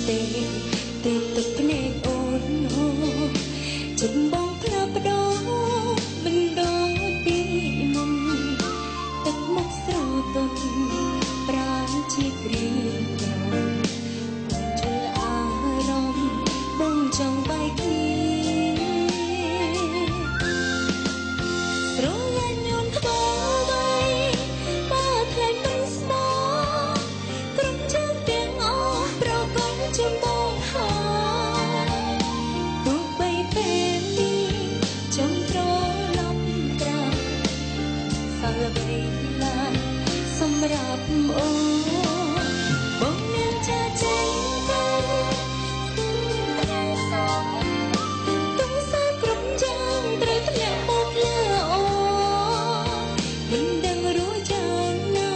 ទេទេទឹកភ្នែកអូនហូរចិត្តបងផ្លាស់ប្ដូរមិនដូចពីមុនទឹកមកស្រទន់ប្រាណជាគ្រាក្រោយបងជិលអារម្មណ៍បងចង់បែកគ្នាស្រលាញ់យន់ថ្វាយបើថ្លៃមិនស្មោក្រុមជើងទាំងអស់ប្រកបជាបងហើយទោះបីពេលនេះចង់ត្រឡប់ក្រោយសល់វេលាសម្រាប់អូនបងមានចាចេញទៅថ្ងៃសោកទុំសោកក្រុមជើងត្រូវធ្លាក់មកលើអូមិនដឹងរួចយ៉ាងណា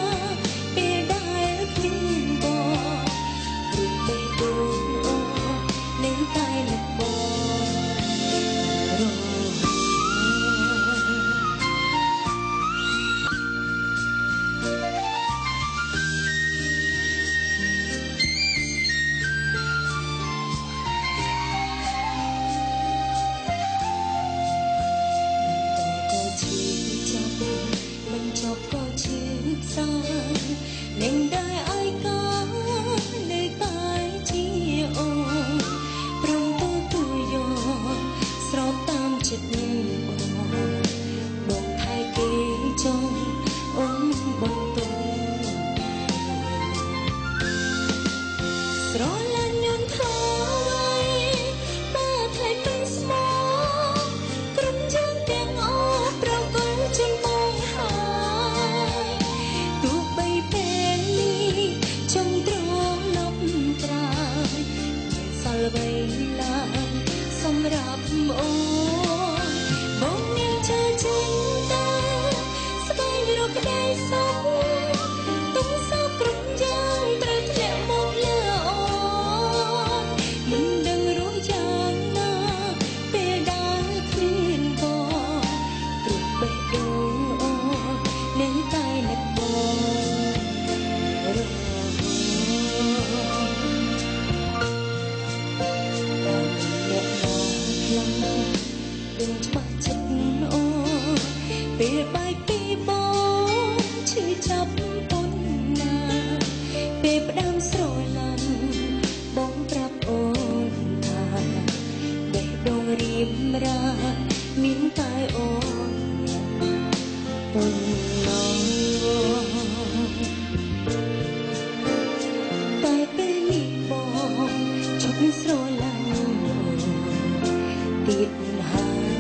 ពេលដែលគ្មានបងព្រោះពេលដូនអូនៅតែនឹកបងចប់ក៏ឈឺខ្សោយនឹងដែរឲ្យកានៅតែជាអូនព្រមទទួលយកស្របតាមចិត្តបងថែគេចង់អូនបងទុំស្រលាញ់យន់ថ្វាយបើថ្លៃពេញស្មោក្រុមជើងទាំងអស់ប្រកបជាបងហើយទោះបីពេលនេះចង់ត្រឡប់ក្រោយសល់វេលាសម្រាប់អូនបងមានចាចេញទៅស្បែករកក្ដីសុខទុំសោកក្រុមយើងត្រូវធ្លាក់មកលើអូនមិនដឹងរួចយ៉ាងណាពេលដែលគ្មានបងព្រោះបេះដូងអូននៅតែនឹកបងរហូតអ្នកណាខ្លាំងដឹងច្បាស់ចិត្តអូនពេលបែកពីបងឈឺចាប់ប៉ុណ្ណាពេលផ្ដាំស្រឡាញ់បងប្រាប់អូនថាបេះដូងរៀបរាមានតែអូនប៉ុណ្ណោះតែពេលនេះបងឈប់ស្រឡាញ់ទៀតហើយ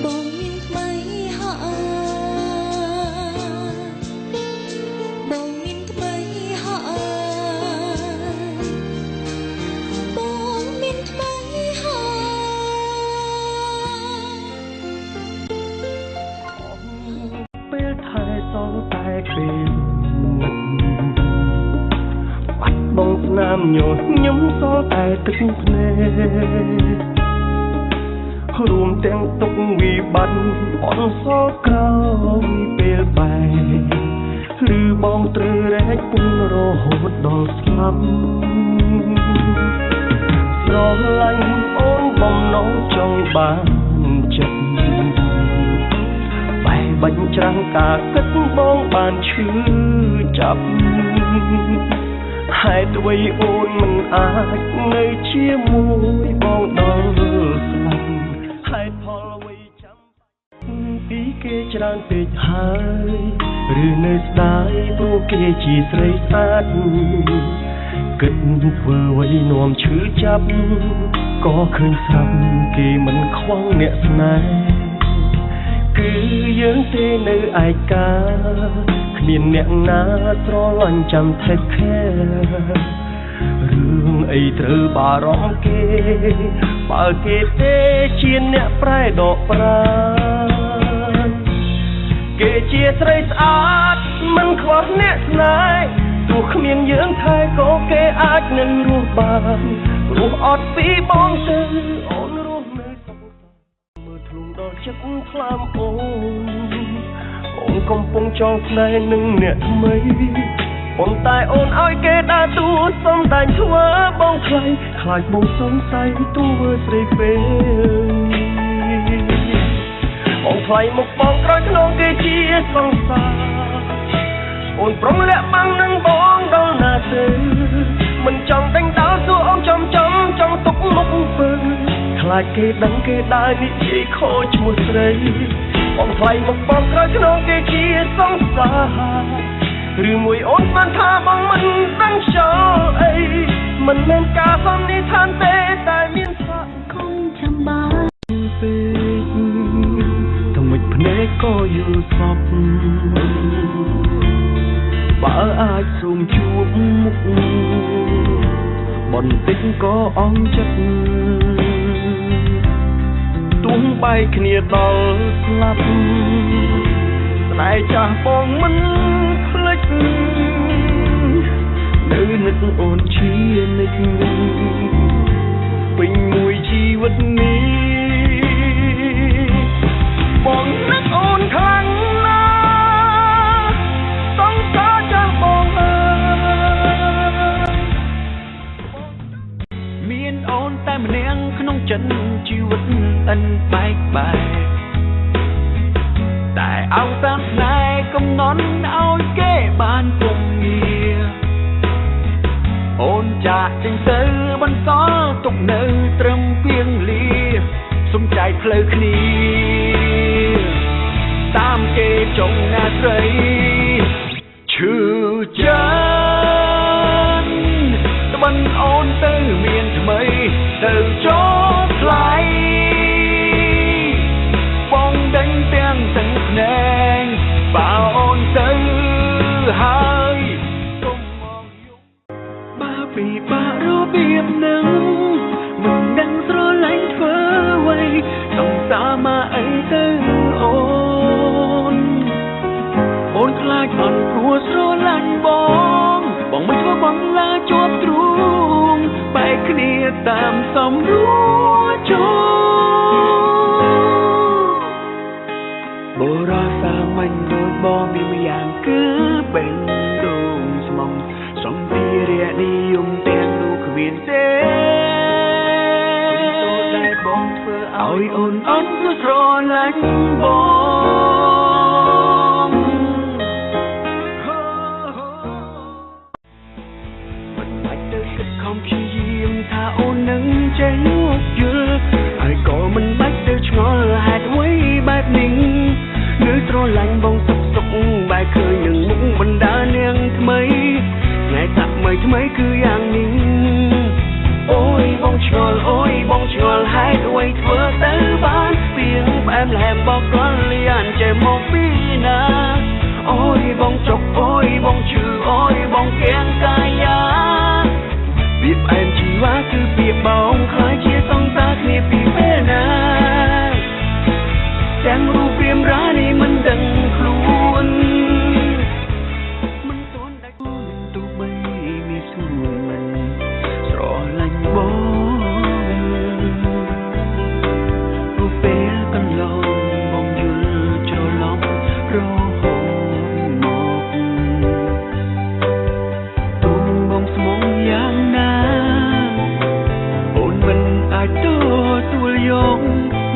បងមានថ្មីហើយបងមានថ្មីហើយបងមានថ្មីហើយពេលថែសងតែពេលនឹកបាត់បងស្នាមញញឹមសល់តែទឹកភ្នែករួមទាំងទុកវិបត្តិអន់សល់ក្រោយពេលបែកឬបងត្រូវរែកពុនរហូតដល់ស្លាប់ស្រឡាញ់អូនបំណងចង់បានចិត្តបែកបាញ់ច្រាំងការគិតបងបានឈឺចាប់ហេតុអ្វីអូនមិនអាចនៅជាមួយបងដល់ស្លាប់ហេតុផលអ្វីចាំពីគេច្រើនពេកហើយឬនៅស្ដាយព្រោះគេជាស្រីស្អាតគិតធ្វើអ្វីនាំឈឺចាប់ក៏ឃើញស្រាប់គេមិនខ្វល់អ្នកស្នេហ៍គឺយើងទេនៅឯកាគ្មានអ្នកណាស្រឡាញ់ចាំថែខែរឿងអីត្រូវបារម្ភគេបើគេទេជាអ្នកប្រែដកប្រាណគេជាស្រីស្អាតមិនខ្វល់អ្នកស្នេហ៍ទោះគ្មានយើងថែក៏គេអាចនឹងរស់បានព្រោះអត់ពីបងទៅអូនរស់នៅសុខមើលធ្លុំដល់ចិត្តថ្លើមអូនកំពុងចង់ស្នេហ៍នឹងអ្នកថ្មី ប៉ុន្តែអូនឲ្យគេដើរតួសំដែងធ្វើបងខ្លាចខ្លាចបងសង្ស័យទួស្រីពេកបងថ្លៃមុខបងក្រោយខ្នងគេជាសង្សារអូនប្រុងលាក់បាំងនឹងបងដល់ណាទេមិនចង់ដេញដោលសួរអូនចំទុកមុខពើខ្លាចគេដឹងគេដើរនិយាយខូចឈ្មោះស្រីបងថ្លៃមុខបងក្រោយខ្នងគេជាសង្សារឬមួយអូនស្មានថាបងមិនដឹងចោលអីមិនមែនការសន្និដ្ឋានទេតែមានសាក់គង់ចាំបានពេកថ្មិចភ្នែកក៏យល់សពបើអាចសូមជួបមុខបន្តិចក៏អង់ចិត្តទុំបែកគ្នាដល់ស្លាប់តែចាស់បងមិនភ្លេចនៅនឹកអូនជានិច្ចពេញមួយជីវិតនេះបងនឹកអូនខ្លាំងណាស់សង្សារចាស់បងអើយមានអូនតែម្នាក់ក្នុងចិត្តជីវិតអិនបែកបែកតែអោសាស្នេហ៍កំណត់ឲ្យគេបានពុំងារអូនចាក់ចេញទៅបន្សល់ទុកនៅត្រឹមពីងលាសំចៃផ្លូវគ្នាតាមគេចុងណាស្រីឈឺចិត្តត្បិនអូនទៅមានថ្មីទៅចោលថ្លៃបងដេញទាំងទឹកភ្នែកបើអូនទៅហើយកុំមកយំបើពីបាក់របៀបនឹងមិនដឹងស្រឡាញ់ធ្វើអ្វីសង្សារមកអីទៅអូនខ្លាចអន់ព្រោះស្រឡាញ់បងមិនធ្វើបងឡាជាប់ទ្រូងបែកគ្នាតាមសំរួចូលបុរាណសាមញ្ញដូចបងមានម្យ៉ាងគឺបេះដូងស្មងសំពីរានិយមទាំងនោះគ្មានទេចូលតែបងធ្វើឲ្យអូនអន់ព្រោះស្រឡាញ់បងមិនបាច់ទៅគិតខំព្យាយាមថាអូននឹងចេះយល់ហើយក៏មិនបាច់ទៅឆ្ងល់ហេតុអ្វីបែបនេះនៅស្រឡាញ់បងសុកបែរឃើញនឹងមុខបណ្ដានាងថ្មីថ្ងៃតាក់ថ្មីគឺយ៉ាងនេះអូយបងឆ្ងល់ហេតុអ្វីធ្វើទៅបានពីងផ្អែមល្ហែមបកកលលានចេះមកពីណាអូយបងចុកអូយបងឈឺអូយបងកៀងកាយាវាផ្អែមជីវ៉ាគឺពីបងខ្លាចជាសង្សារគ្នាពីពេលណាទាំងរូបរាងរានេះមិនដឹងខ្លួនមិនទាន់ដាច់ទូបីមានស្រួលមិនស្រឡាញ់បងរូបពេលកន្លងបងយល់ច្រឡំរហូតមកទុំបងស្មងយ៉ាងណាអូនមិនអាចទទួលយក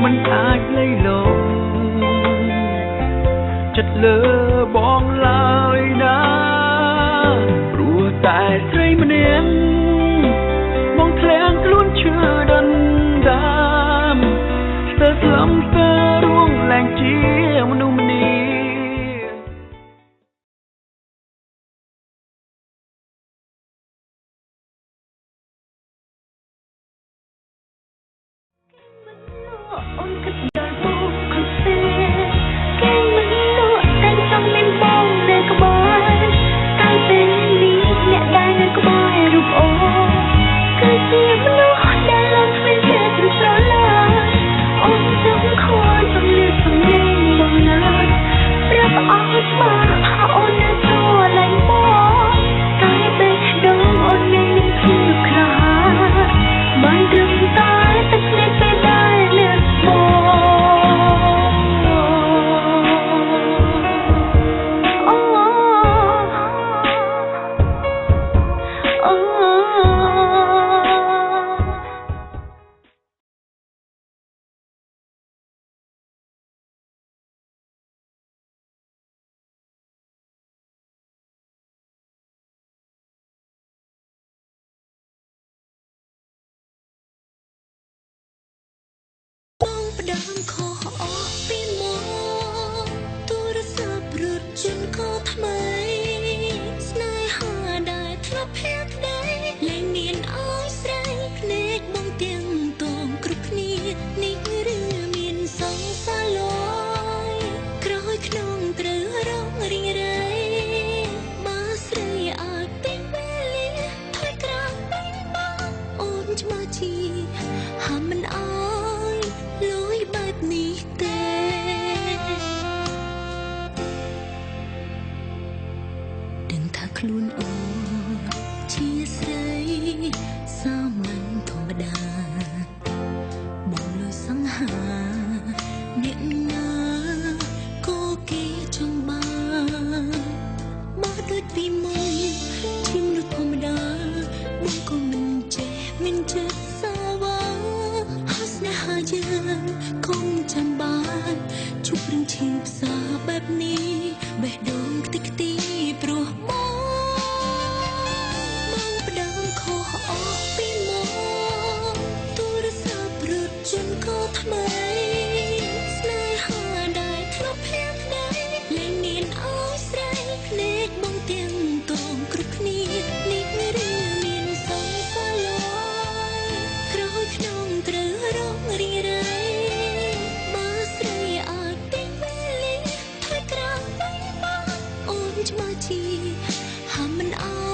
មិនអាចលៃលងចិត្តលើបងឡើយណាព្រោះតែស្រីម្នាក់បងធ្លាក់ខ្លួនឈឺដណ្ដើមស្ទើរស្លំស្ទើររួងឡើងជាមនុស្សម្នាក់អូនគិតដល់បងខុសទេគេមិនលក់តែចង់មានបងនៅក្បែរតែពេលនេះអ្នកដែលនៅក្បែររូបអូនគឺជាមនុស្សដែលលោកគ្មានគេស្រឡាញ់អូនចង់ខួរសំលៀកសំឡេងបងណាប្រាប់អស់ស្មារតីអូននៅស្រឡាញ់បងតែពេលដងអូនមានភាពខ្លាចបានត្រឹមតែទឹកភ្នែកពេលដែលលើកបង ដើមខុសអស់ពីមកទូរស័ព្ទរត់ជន់ក៏ថ្មីស្នេហាដែលធ្លាប់ភាកក្ដីលែងមានអោយស្រីភ្នែកបងទាំងតងគ្រប់គ្នានេះឬមានសង្សារលយក្រោយក្នុងត្រូវរងរីងរៃបើស្រីអាចពេញវេលាថយក្រោយបែកបងអូនឆ្មើជីហាមមិនអោយលយបែបនេះទេដឹងថាខ្លួនអូនជាស្រីសាមញ្ញធម្មតាបងលុយសង្ហាអ្នកណាក៏គេចង់បានមកដូចពីមុនជាមនុស្សធម្មតាបងក៏មិនចេះមិនចិត្តសាវាហើយស្នេហាយើងគង់ចាំបានជួបរឿងឈឺផ្សាបែបនេះបេះដូងខ្ទេចខ្ទីព្រោះមកផ្ដើមខុសអស់ពីមកទូរស័ព្ទរត់ជន់ក៏ថ្មីស្នេហាដែលធ្លាប់ភាកក្ដីលែងមានអោយស្រីភ្នែកបងទាំងតងគ្រប់គ្នានេះឬមានសង្សារលយក្រោយក្នុងត្រូវរងរីងរៃបើស្រីអាចពេញវេលាថយក្រោយបែកបងអូនឆ្មើជីហាមមិនអោ